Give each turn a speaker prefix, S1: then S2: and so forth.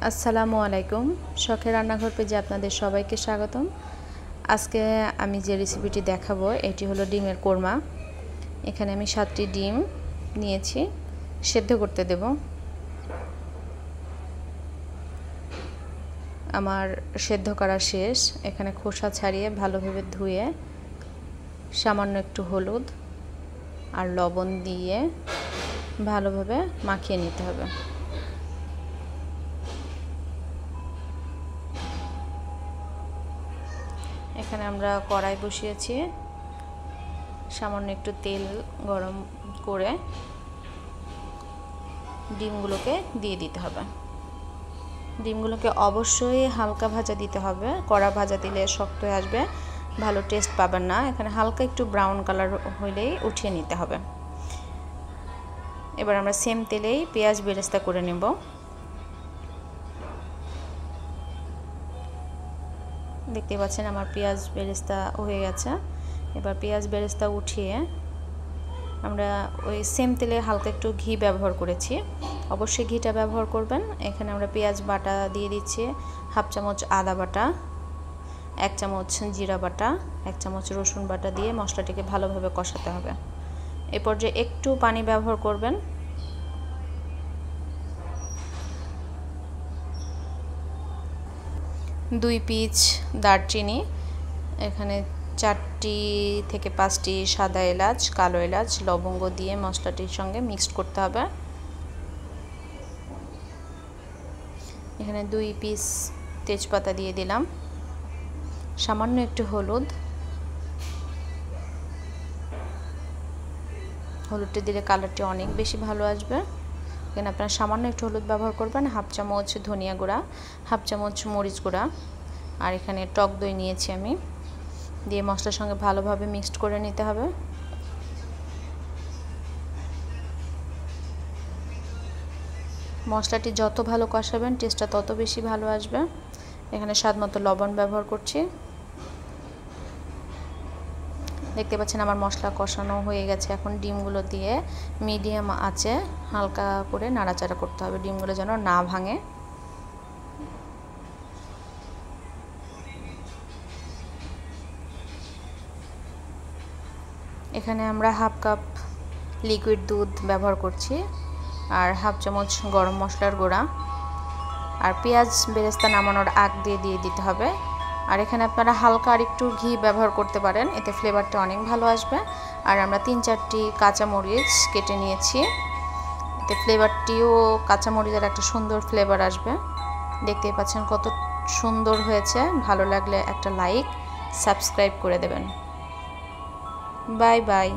S1: আসসালামু আলাইকুম। শখের রান্নাঘর পেজে আপনাদের সবাইকে স্বাগতম। আজকে আমি যে রেসিপিটি দেখাবো এটি হলো ডিমের কোরমা। এখানে আমি 7টি ডিম নিয়েছি, সেদ্ধ করতে দেব। আমার সেদ্ধ করা শেষ। এখানে খোসা ছাড়িয়ে ভালোভাবে ধুয়ে সামান্য একটু হলুদ আর লবণ দিয়ে ভালোভাবে মাখিয়ে নিতে হবে। এখানে আমরা কড়াই বসিয়েছি, সামান্য একটু তেল গরম করে ডিমগুলোকে দিয়ে দিতে হবে। ডিমগুলোকে অবশ্যই হালকা ভাজা দিতে হবে, কড়া ভাজা দিলে শক্ত হয়ে আসবে, ভালো টেস্ট পাবেন না। এখানে হালকা একটু ব্রাউন কালার হলেই উঠিয়ে নিতে হবে। এবার আমরা সেম তেলেই পেঁয়াজ বেরেস্তা করে নেব। দেখতে পাচ্ছেন আমার পেঁয়াজ বেরেস্তা হয়ে গেছে। এবার পেঁয়াজ বেরেস্তা উঠিয়ে আমরা ওই সেম তেলে হালকা একটু ঘি ব্যবহার করেছি, অবশ্যই ঘিটা ব্যবহার করবেন। এখানে আমরা পেঁয়াজ বাটা দিয়ে দিচ্ছি, হাফ চামচ আদা বাটা, 1 চামচ জিরা বাটা, 1 চামচ রসুন বাটা দিয়ে মশলাটিকে ভালোভাবে কষাতে হবে। এ পর্যায়ে একটু পানি ব্যবহার করবেন। দুই পিচ দারচিনি, এখানে 4টি থেকে 5টি সাদা এলাচ, কালো এলাচ, লবঙ্গ দিয়ে মশলাটির সঙ্গে মিক্সড করতে হবে। এখানে 2 পিস তেজপাতা দিয়ে দিলাম, সামান্য একটু হলুদটা দিলে কালারটি অনেক বেশি ভালো আসবে। এখানে আপনারা সামান্য একটু হলুদ ব্যবহার করবেন, হাফ চামচ ধনিয়া গুঁড়া, হাফ চামচ মরিচ গুঁড়া, আর এখানে টক দই নিয়েছি আমি, দিয়ে মশলার সঙ্গে ভালোভাবে মিক্সড করে নিতে হবে। মশলাটি যত ভালো কষাবেন টেস্টটা তত বেশি ভালো আসবে। এখানে স্বাদমতো লবণ ব্যবহার করছি। দেখতে পাচ্ছেন আমার মশলা কষানো হয়ে গেছে। এখন ডিমগুলো দিয়ে মিডিয়াম আঁচে হালকা করে নাড়াচাড়া করতে হবে, ডিমগুলো যেন না ভাঙে। এখানে আমরা হাফ কাপ লিকুইড দুধ ব্যবহার করছি, আর হাফ চামচ গরম মশলার গুঁড়া, আর পেঁয়াজ বেরেস্তা নামানোর আগ দিয়ে দিতে হবে। আর এখানে আপনারা হালকা আর একটু ঘি ব্যবহার করতে পারেন, এতে ফ্লেভারটা অনেক ভালো আসবে। আর আমরা 3-4টি কাঁচামরিচ কেটে নিয়েছি, এতে ফ্লেভারটিও কাঁচামরিচের একটা সুন্দর ফ্লেভার আসবে। দেখতেই পাচ্ছেন কত সুন্দর হয়েছে। ভালো লাগলে একটা লাইক, সাবস্ক্রাইব করে দেবেন। Bye bye.